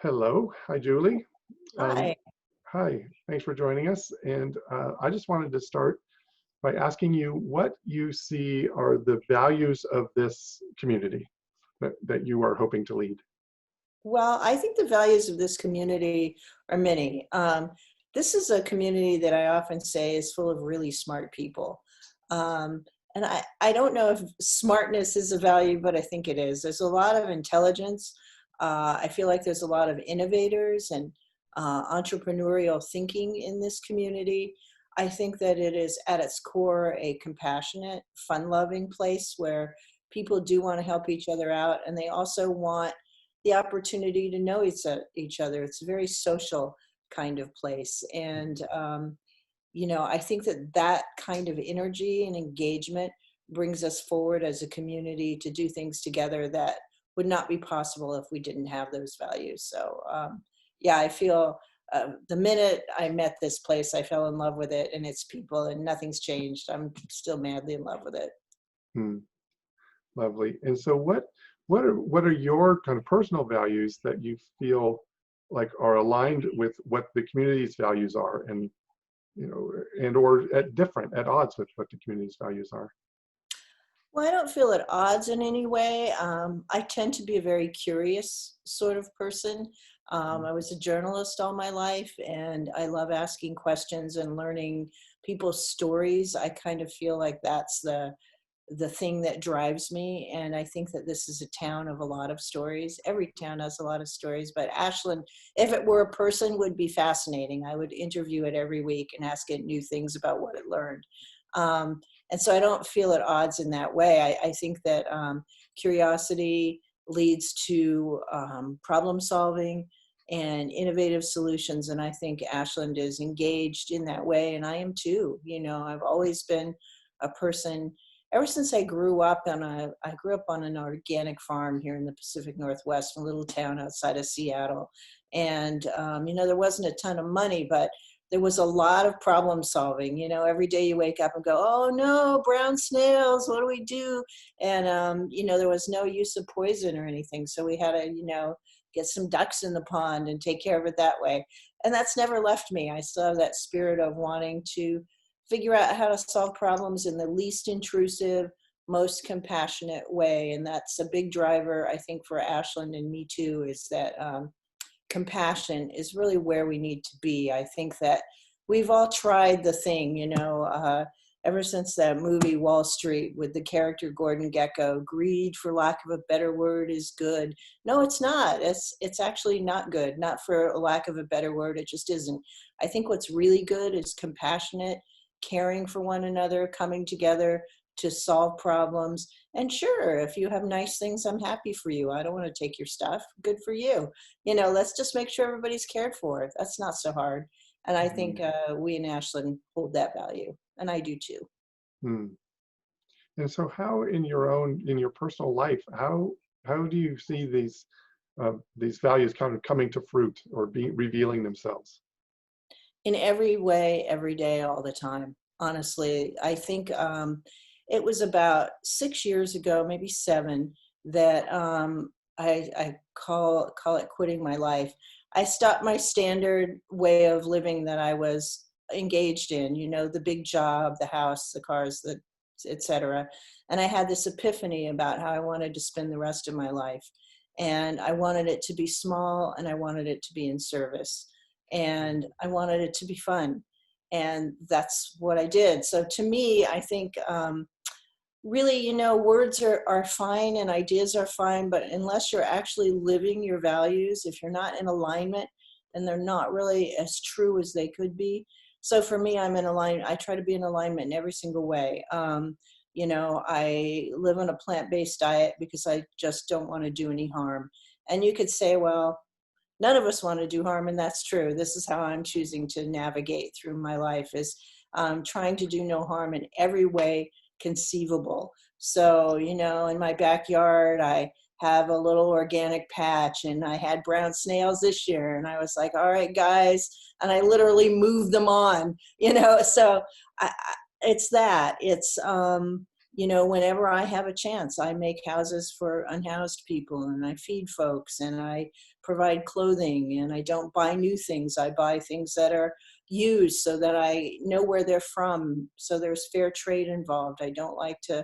Hello. Hi, Julie. Um, Hi. Hi. Thanks for joining us. And I just wanted to start by asking you what you see are the values of this community that you are hoping to lead. Well, I think the values of this community are many. This is a community that I often say is full of really smart people. And I don't know if smartness is a value, but I think it is. There's a lot of intelligence. I feel like there's a lot of innovators and entrepreneurial thinking in this community. I think that it is at its core a compassionate, fun-loving place where people do want to help each other out, and they also want the opportunity to know each other. It's a very social kind of place. And I think that that kind of energy and engagement brings us forward as a community to do things together that would not be possible if we didn't have those values. So, I feel the minute I met this place, I fell in love with it and its people, and nothing's changed. I'm still madly in love with it. Hmm, lovely. And so what are your kind of personal values that you feel like are aligned with what the community's values are and and or at odds with what the community's values are? Well, I don't feel at odds in any way. I tend to be a very curious sort of person. I was a journalist all my life, and I love asking questions and learning people's stories. I kind of feel like that's the thing that drives me. And I think that this is a town of a lot of stories. Every town has a lot of stories, but Ashland, if it were a person, would be fascinating. I would interview it every week and ask it new things about what it learned. Um, and so I don't feel at odds in that way. I think that curiosity leads to problem solving and innovative solutions. And I think Ashland is engaged in that way. And I am too. I've always been a person ever since I grew up on an organic farm here in the Pacific Northwest, in a little town outside of Seattle. And, there wasn't a ton of money, but there was a lot of problem solving. Every day you wake up and go, oh no, brown snails, what do we do? And, there was no use of poison or anything. So we had to, get some ducks in the pond and take care of it that way. And that's never left me. I still have that spirit of wanting to figure out how to solve problems in the least intrusive, most compassionate way. And that's a big driver, I think, for Ashland and me too, is that compassion is really where we need to be. I think that we've all tried the thing, ever since that movie Wall Street with the character Gordon Gekko, greed, for lack of a better word, is good. No, it's not. It's actually not good. Not for a lack of a better word. It just isn't. I think what's really good is compassionate, caring for one another, coming together to solve problems. And sure, if you have nice things, I'm happy for you. I don't want to take your stuff. Good for you. Let's just make sure everybody's cared for. That's not so hard. And I think we in Ashland hold that value, and I do too. Hmm. And so how in your personal life, how do you see these values kind of coming to fruit or being revealing themselves? In every way, every day, all the time. Honestly, I think it was about 6 years ago, maybe seven, that I call it quitting my life. I stopped my standard way of living that I was engaged in. The big job, the house, the cars, the etc. And I had this epiphany about how I wanted to spend the rest of my life, and I wanted it to be small, and I wanted it to be in service, and I wanted it to be fun. And that's what I did. So to me, I think really, words are fine and ideas are fine, but unless you're actually living your values, if you're not in alignment, then they're not really as true as they could be. So for me, I'm in alignment. I try to be in alignment in every single way. I live on a plant-based diet because I just don't want to do any harm. And you could say, well, none of us want to do harm, and that's true. This is how I'm choosing to navigate through my life, is trying to do no harm in every way conceivable. So, in my backyard, I have a little organic patch, and I had brown snails this year, and I was like, all right, guys, and I literally moved them on. So it's that. It's whenever I have a chance, I make houses for unhoused people, and I feed folks, and I provide clothing, and I don't buy new things. I buy things that are used so that I know where they're from. So there's fair trade involved. I don't like to,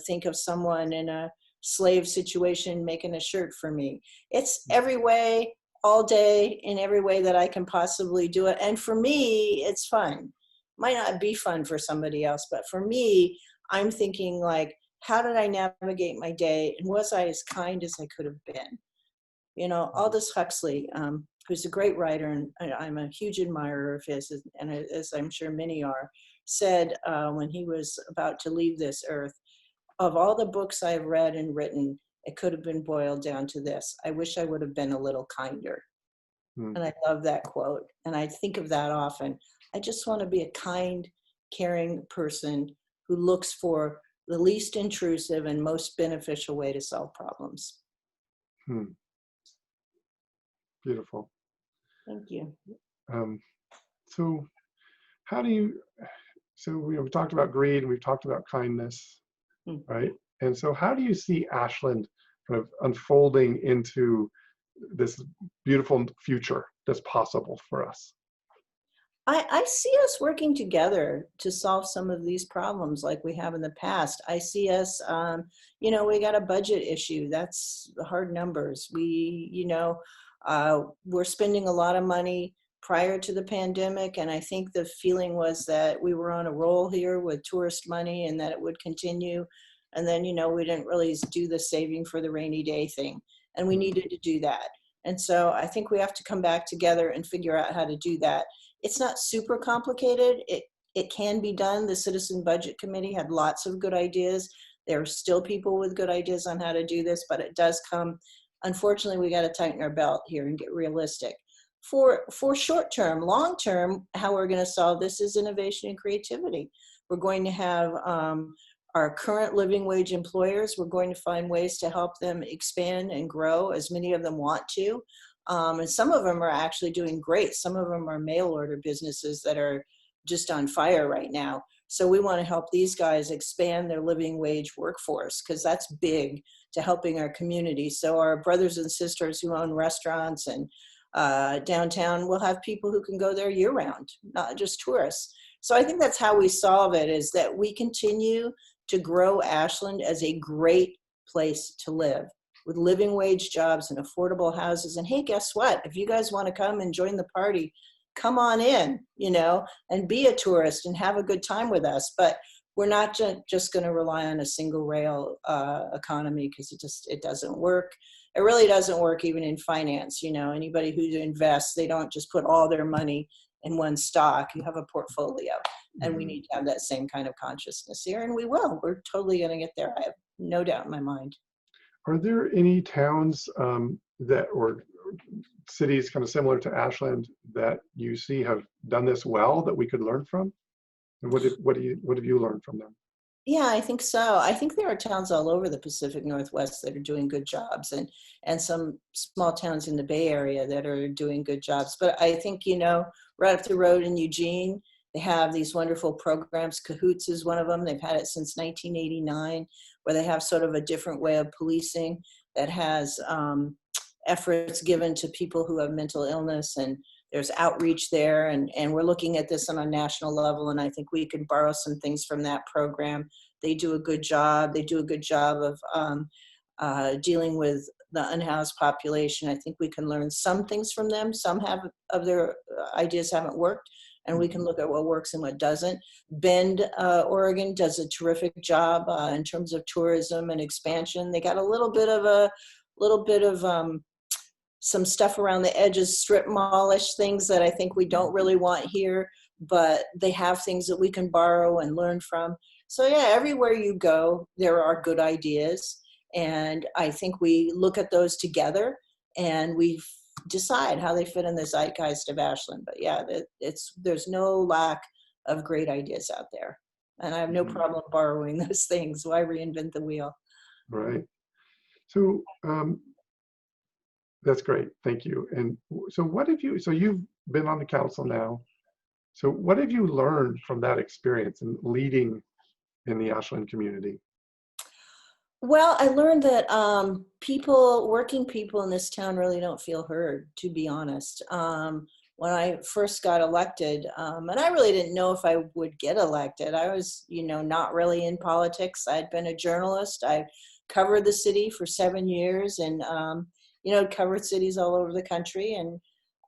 think of someone in a slave situation making a shirt for me. It's every way, all day, in every way that I can possibly do it. And for me, it's fun. Might not be fun for somebody else, but for me, I'm thinking like, how did I navigate my day? And was I as kind as I could have been? Aldous Huxley, who's a great writer, and I'm a huge admirer of his, and as I'm sure many are, said when he was about to leave this earth, of all the books I've read and written, it could have been boiled down to this: I wish I would have been a little kinder. Hmm. And I love that quote. And I think of that often. I just want to be a kind, caring person who looks for the least intrusive and most beneficial way to solve problems. Hmm. Beautiful. Thank you. Um, so how do you, so we've talked about greed and we've talked about kindness, Hmm. right? And so how do you see Ashland kind of unfolding into this beautiful future that's possible for us? I see us working together to solve some of these problems like we have in the past. I see us, we got a budget issue. That's the hard numbers. We're spending a lot of money prior to the pandemic. And I think the feeling was that we were on a roll here with tourist money and that it would continue. And then, we didn't really do the saving for the rainy day thing. And we needed to do that. And so I think we have to come back together and figure out how to do that. It's not super complicated. It can be done. The Citizen Budget Committee had lots of good ideas. There are still people with good ideas on how to do this, but it does come. Unfortunately, we got to tighten our belt here and get realistic. For short term, long term, how we're going to solve this is innovation and creativity. We're going to have our current living wage employers. We're going to find ways to help them expand and grow, as many of them want to. And some of them are actually doing great. Some of them are mail order businesses that are just on fire right now. So we want to help these guys expand their living wage workforce, because that's big to helping our community. So our brothers and sisters who own restaurants and downtown will have people who can go there year round, not just tourists. So I think that's how we solve it, is that we continue to grow Ashland as a great place to live, with living wage jobs and affordable houses. And hey, guess what? If you guys want to come and join the party, come on in, and be a tourist and have a good time with us. But we're not just going to rely on a single rail economy, because it doesn't work. It really doesn't work even in finance. Anybody who invests, they don't just put all their money in one stock. You have a portfolio, and we need to have that same kind of consciousness here, and we will. We're totally going to get there. I have no doubt in my mind. Are there any towns or cities kind of similar to Ashland that you see have done this well that we could learn from? And what have you learned from them? Yeah, I think so. I think there are towns all over the Pacific Northwest that are doing good jobs, and some small towns in the Bay Area that are doing good jobs. But I think, right up the road in Eugene, they have these wonderful programs. Cahoots is one of them. They've had it since 1989, where they have sort of a different way of policing that has efforts given to people who have mental illness, and there's outreach there, and we're looking at this on a national level, and I think we could borrow some things from that program. They do a good job. They do a good job of dealing with the unhoused population. I think we can learn some things from them. Some of their ideas haven't worked, and we can look at what works and what doesn't. Bend, Oregon does a terrific job in terms of tourism and expansion. They got a little bit of some stuff around the edges, strip mallish things that I think we don't really want here, but they have things that we can borrow and learn from. So yeah, everywhere you go, there are good ideas. And I think we look at those together and we decide how they fit in the zeitgeist of Ashland. But yeah, there's no lack of great ideas out there. And I have no problem borrowing those things. Why reinvent the wheel? Right. So that's great. Thank you. And so so you've been on the council now. So what have you learned from that experience in leading in the Ashland community? Well, I learned that working people in this town really don't feel heard, to be honest. When I first got elected, and I really didn't know if I would get elected. I was, not really in politics. I'd been a journalist. I covered the city for 7 years, and covered cities all over the country.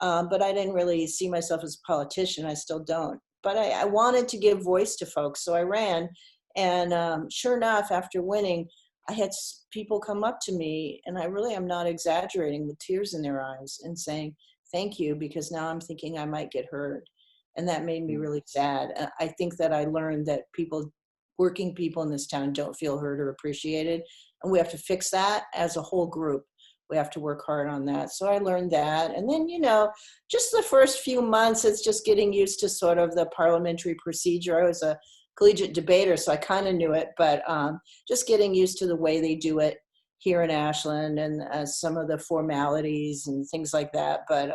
But I didn't really see myself as a politician. I still don't. But I wanted to give voice to folks, so I ran. And sure enough, after winning, I had people come up to me, and I really am not exaggerating, with tears in their eyes and saying, thank you, because now I'm thinking I might get heard. And that made me Mm. really sad. I think that I learned that working people in this town don't feel heard or appreciated. And we have to fix that as a whole group. We have to work hard on that. So I learned that. And then, just the first few months, it's just getting used to sort of the parliamentary procedure. I was a collegiate debater, so I kind of knew it, but just getting used to the way they do it here in Ashland, and some of the formalities and things like that. But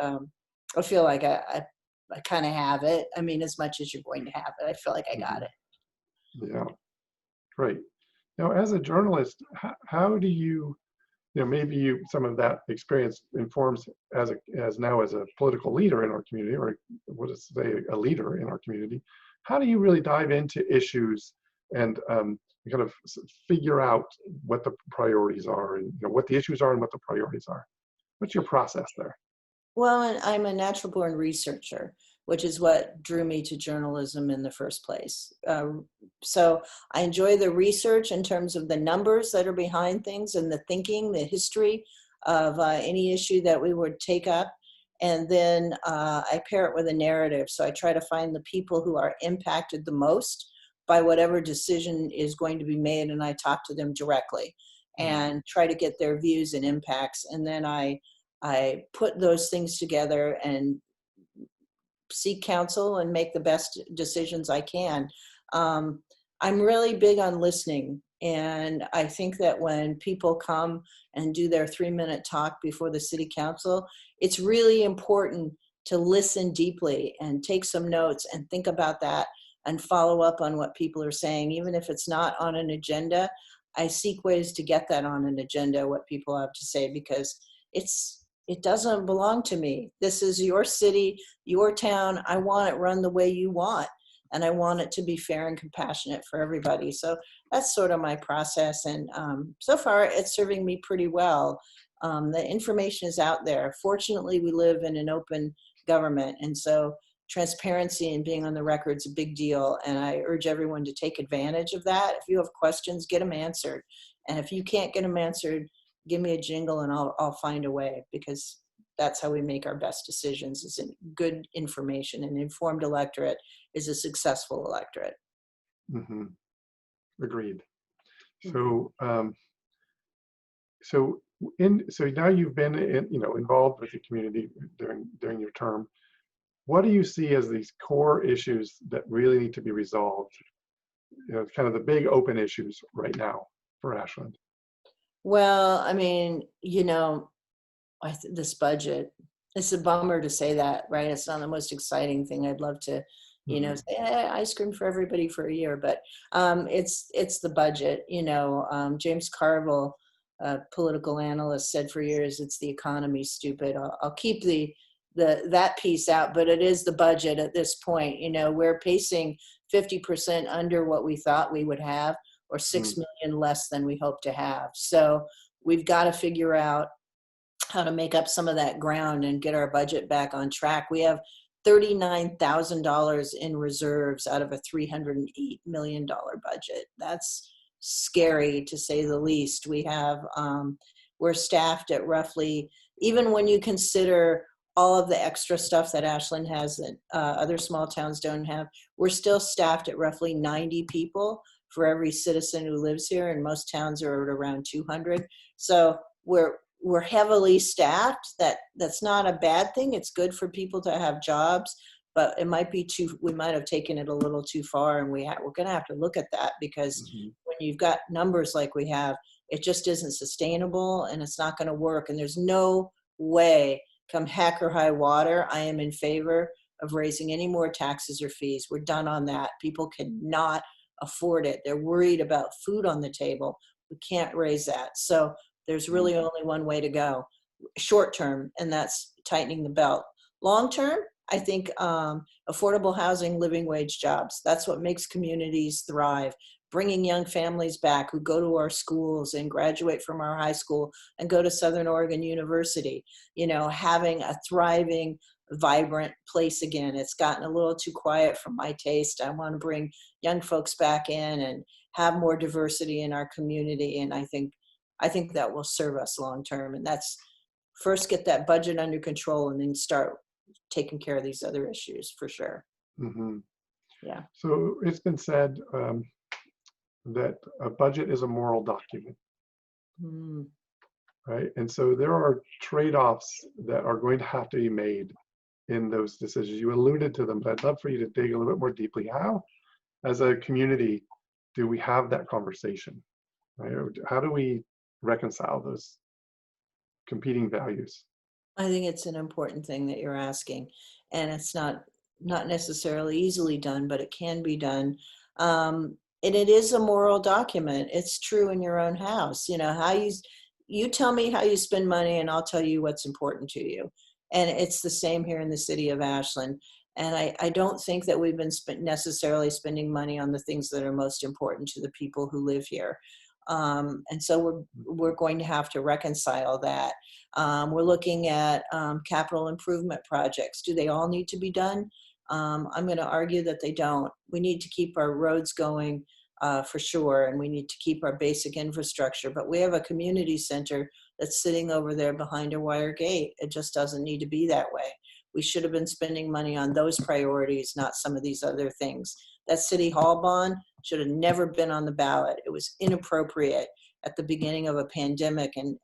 I feel like I kind of have it. I mean, as much as you're going to have it, I feel like I got Mhm. it. Yeah, great. Now, as a journalist, how do you, maybe some of that experience informs as now as a political leader in our community, or what is say a leader in our community. How do you really dive into issues and kind of figure out what the priorities are, and what the issues are and what the priorities are? What's your process there? Well, and I'm a natural born researcher, which is what drew me to journalism in the first place. So I enjoy the research in terms of the numbers that are behind things, and the thinking, the history of any issue that we would take up. And then I pair it with a narrative. So I try to find the people who are impacted the most by whatever decision is going to be made, and I talk to them directly Mm. and try to get their views and impacts. And then I put those things together and seek counsel and make the best decisions I can. Um, I'm really big on listening. And I think that when people come and do their 3-minute talk before the city council, it's really important to listen deeply and take some notes and think about that and follow up on what people are saying. Even if it's not on an agenda, I seek ways to get that on an agenda, what people have to say, because it doesn't belong to me. This is your city, your town. I want it run the way you want, and I want it to be fair and compassionate for everybody. So that's sort of my process, and so far it's serving me pretty well. The information is out there. Fortunately, we live in an open government, and so transparency and being on the record is a big deal, and I urge everyone to take advantage of that. If you have questions, get them answered, and if you can't get them answered, give me a jingle and I'll find a way, because that's how we make our best decisions, is in good information. An informed electorate is a successful electorate. Hmm. Agreed. Mhm. So, so now you've been involved with the community during your term. What do you see as these core issues that really need to be resolved? Kind of the big open issues right now for Ashland. Well, I mean, this budget, it's a bummer to say that, right? It's not the most exciting thing. I'd love to, Hmm. say ice cream for everybody for a year, but it's the budget. James Carville, a political analyst, said for years, it's the economy, stupid. I'll keep that piece out, but it is the budget at this point. We're pacing 50% under what we thought we would have, or 6 million less than we hope to have. So we've got to figure out how to make up some of that ground and get our budget back on track. We have $39,000 in reserves out of a $308 million budget. That's scary, to say the least. We're staffed at roughly, even when you consider all of the extra stuff that Ashland has that other small towns don't have, we're still staffed at roughly 90 people for every citizen who lives here, and most towns are at around 200. So we're heavily staffed. That's not a bad thing. It's good for people to have jobs, but it might be we might have taken it a little too far, and we're going to have to look at that, because Hmm. when you've got numbers like we have, it just isn't sustainable, and it's not going to work. And there's no way, come heck or high water, I am in favor of raising any more taxes or fees. We're done on that. People cannot afford it. They're worried about food on the table. We can't raise that. So there's really only one way to go, short term, and that's tightening the belt. Long term, I think affordable housing, living wage jobs, that's what makes communities thrive. Bringing young families back who go to our schools and graduate from our high school and go to Southern Oregon University, having a thriving, vibrant place again. It's gotten a little too quiet for my taste. I want to bring young folks back in and have more diversity in our community. And I think that will serve us long term. And that's first get that budget under control and then start taking care of these other issues for sure. Mm-hmm. Yeah. So it's been said that a budget is a moral document, right? And so there are trade-offs that are going to have to be made in those decisions. You alluded to them, but I'd love for you to dig a little bit more deeply. How, as a community, do we have that conversation, right? Or how do we reconcile those competing values? I think it's an important thing that you're asking, and it's not necessarily easily done, but it can be done. And it is a moral document. It's true in your own house. How you tell me how you spend money, and I'll tell you what's important to you. And it's the same here in the city of Ashland. And I don't think that we've been necessarily spending money on the things that are most important to the people who live here. And so we're going to have to reconcile that. We're looking at capital improvement projects. Do they all need to be done? I'm going to argue that they don't. We need to keep our roads going for sure, and we need to keep our basic infrastructure. But we have a community center that's sitting over there behind a wire gate. It just doesn't need to be that way. We should have been spending money on those priorities, not some of these other things. That city hall bond should have never been on the ballot. It was inappropriate at the beginning of a pandemic, and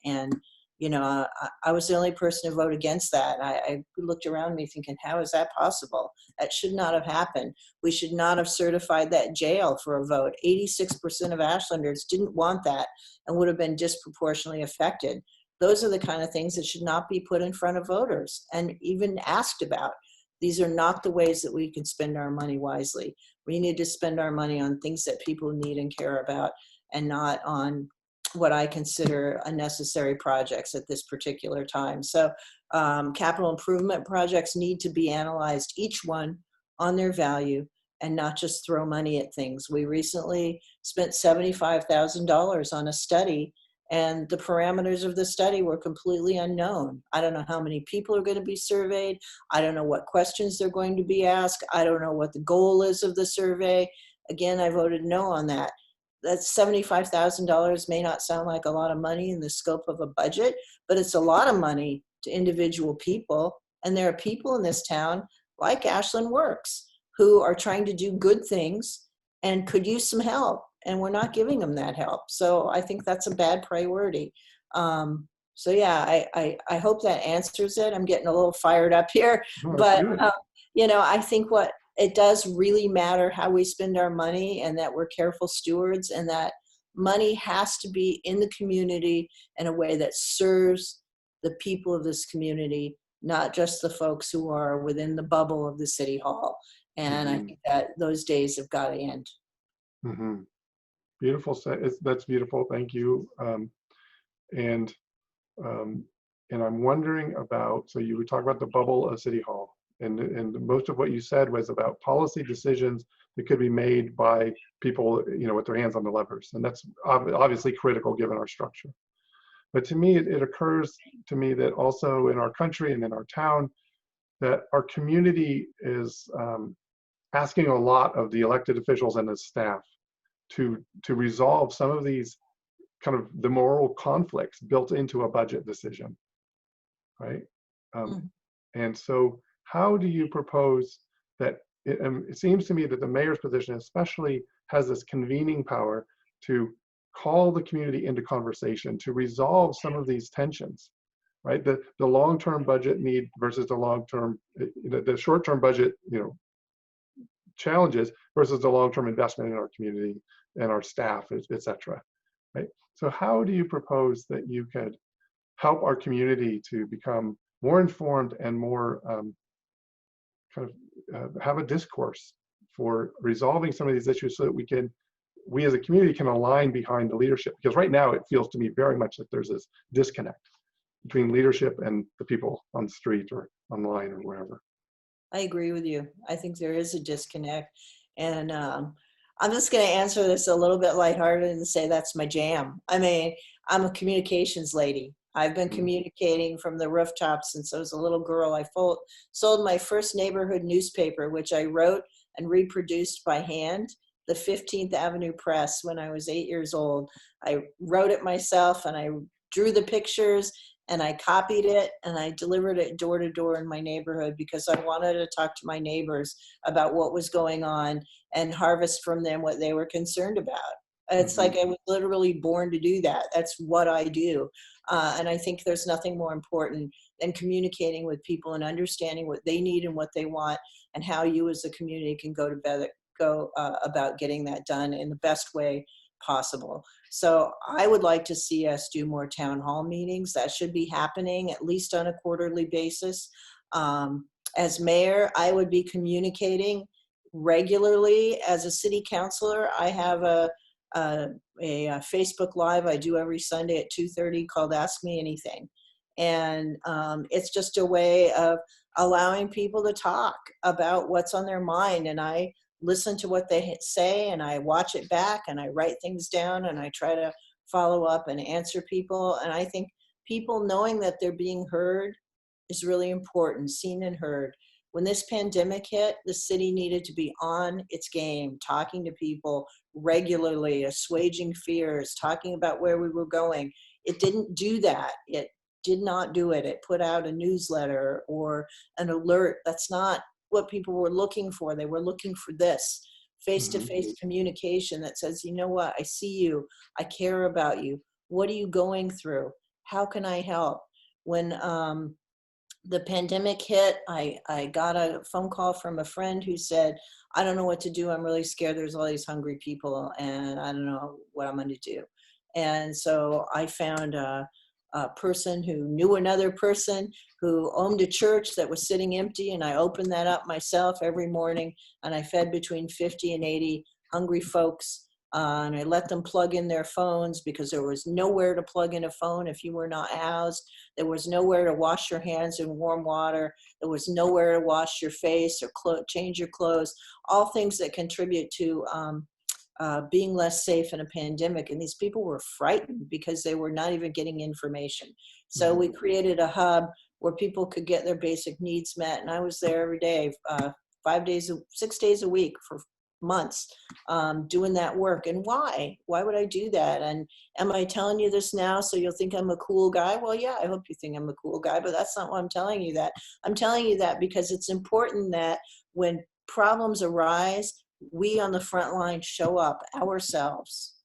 I was the only person to vote against that. I looked around me thinking, how is that possible? That should not have happened. We should not have certified that jail for a vote. 86% of Ashlanders didn't want that and would have been disproportionately affected. Those are the kind of things that should not be put in front of voters and even asked about. These are not the ways that we can spend our money wisely. We need to spend our money on things that people need and care about, and not on what I consider unnecessary projects at this particular time. So capital improvement projects need to be analyzed, each one on their value, and not just throw money at things. We recently spent $75,000 on a study, and the parameters of the study were completely unknown. I don't know how many people are going to be surveyed. I don't know what questions they're going to be asked. I don't know what the goal is of the survey. Again, I voted no on that. That $75,000 may not sound like a lot of money in the scope of a budget, but it's a lot of money to individual people. And there are people in this town, like Ashland Works, who are trying to do good things and could use some help. And we're not giving them that help. So I think that's a bad priority. So yeah, I hope that answers it. I'm getting a little fired up here, Oh, that's but good. I think it does really matter how we spend our money, and that we're careful stewards, and that money has to be in the community in a way that serves the people of this community, not just the folks who are within the bubble of the city hall. And I think that those days have got to end. Mm-hmm. Beautiful. That's beautiful. Thank you. And um, and I'm wondering about, so you were talking about the bubble of City Hall, and most of what you said was about policy decisions that could be made by people, with their hands on the levers, and that's obviously critical given our structure. But to me, it occurs to me that also in our country and in our town, that our community is asking a lot of the elected officials and the staff to resolve some of these kind of the moral conflicts built into a budget decision, right? And so how do you propose that, it seems to me that the mayor's position especially has this convening power to call the community into conversation, to resolve some of these tensions, right? The long-term budget need versus the long-term, the short-term budget, challenges versus the long-term investment in our community and our staff, et cetera, right? So how do you propose that you could help our community to become more informed and more have a discourse for resolving some of these issues so that we can we as a community can align behind the leadership, because right now it feels to me very much like there's this disconnect between leadership and the people on the street or online or wherever. I agree with you. I think there is a disconnect. And I'm just going to answer this a little bit lighthearted and say that's my jam. I mean, I'm a communications lady. I've been Mm. communicating from the rooftops since I was a little girl. Sold my first neighborhood newspaper, which I wrote and reproduced by hand, the 15th Avenue Press, when I was 8 years old. I wrote it myself and I drew the pictures and I copied it and I delivered it door to door in my neighborhood because I wanted to talk to my neighbors about what was going on and harvest from them what they were concerned about. It's Mm-hmm. like I was literally born to do that. That's what I do. And I think there's nothing more important than communicating with people and understanding what they need and what they want and how you as a community can go about getting that done in the best way possible. So I would like to see us do more town hall meetings. That should be happening at least on a quarterly basis. As mayor, I would be communicating regularly. As a city councilor, I have a Facebook Live I do every Sunday at 2:30 called Ask Me Anything. And it's just a way of allowing people to talk about what's on their mind. And I listen to what they say and I watch it back and I write things down and I try to follow up and answer people. And I think people knowing that they're being heard is really important, seen and heard. When this pandemic hit, the city needed to be on its game, talking to people regularly, assuaging fears, talking about where we were going. It didn't do that. It did not do it. It put out a newsletter or an alert. That's not what people were looking for. They were looking for this Mm-hmm. face-to-face communication that says, you know what, I see you, I care about you. What are you going through? How can I help? When the pandemic hit, I got a phone call from a friend who said, I don't know what to do. I'm really scared. There's all these hungry people and I don't know what I'm going to do. And so I found a person who knew another person who owned a church that was sitting empty. And I opened that up myself every morning. And I fed between 50 and 80 hungry folks. And I let them plug in their phones because there was nowhere to plug in a phone if you were not housed. There was nowhere to wash your hands in warm water. There was nowhere to wash your face or change your clothes, all things that contribute to being less safe in a pandemic. And these people were frightened because they were not even getting information. So Mm-hmm. we created a hub where people could get their basic needs met. And I was there every day, 6 days a week for months, doing that work. And why? Why would I do that? And am I telling you this now so you'll think I'm a cool guy? Well, yeah, I hope you think I'm a cool guy, but that's not why I'm telling you that. I'm telling you that because it's important that when problems arise, we on the front line show up ourselves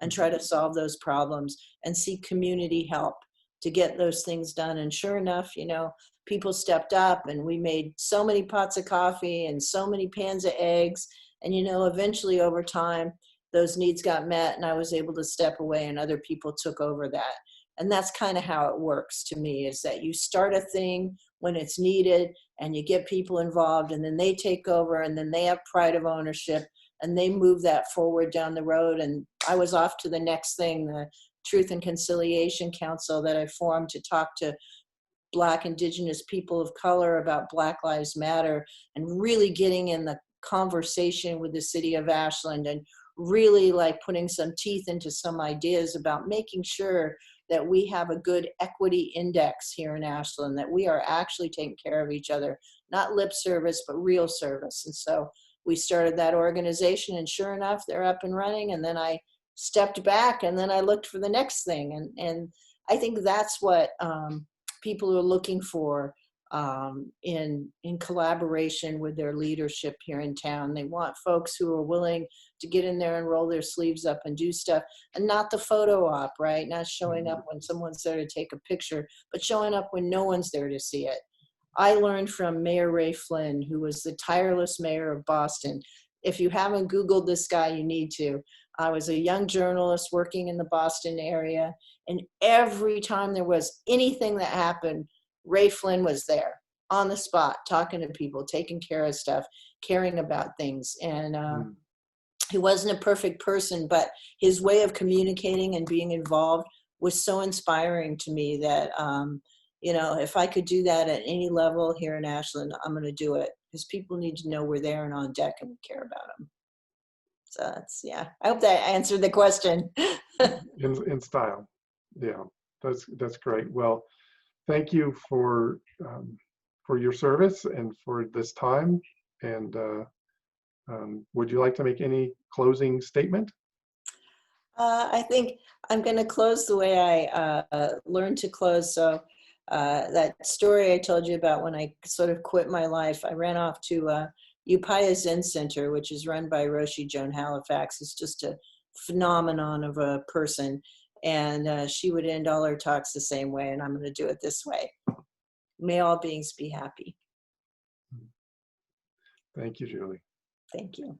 and try to solve those problems and seek community help to get those things done. And sure enough, you know, people stepped up and we made so many pots of coffee and so many pans of eggs. And, you know, eventually over time, those needs got met and I was able to step away and other people took over that. And that's kind of how it works to me, is that you start a thing when it's needed and you get people involved and then they take over and then they have pride of ownership and they move that forward down the road. And I was off to the next thing, the Truth and Conciliation Council that I formed to talk to Black, Indigenous people of color about Black Lives Matter and really getting in the conversation with the city of Ashland and really like putting some teeth into some ideas about making sure that we have a good equity index here in Ashland, that we are actually taking care of each other, not lip service, but real service. And so we started that organization and sure enough, they're up and running. And then I stepped back and then I looked for the next thing. And I think that's what people are looking for in collaboration with their leadership here in town. They want folks who are willing to get in there and roll their sleeves up and do stuff, and not the photo op, right? Not showing up when someone's there to take a picture, but showing up when no one's there to see it. I learned from Mayor Ray Flynn, who was the tireless mayor of Boston. If you haven't Googled this guy, you need to. I was a young journalist working in the Boston area, and every time there was anything that happened, Ray Flynn was there on the spot, talking to people, taking care of stuff, caring about things. And he wasn't a perfect person, but his way of communicating and being involved was so inspiring to me that, if I could do that at any level here in Ashland, I'm going to do it because people need to know we're there and on deck and we care about them. So that's, yeah, I hope that answered the question. In style. Yeah, that's great. Well, thank you for your service and for this time. And would you like to make any closing statement? I think I'm going to close the way I learned to close. So that story I told you about when I sort of quit my life, I ran off to Upaya Zen Center, which is run by Roshi Joan Halifax. It's just a phenomenon of a person. And she would end all her talks the same way, and I'm going to do it this way. May all beings be happy. Thank you, Julie. Thank you.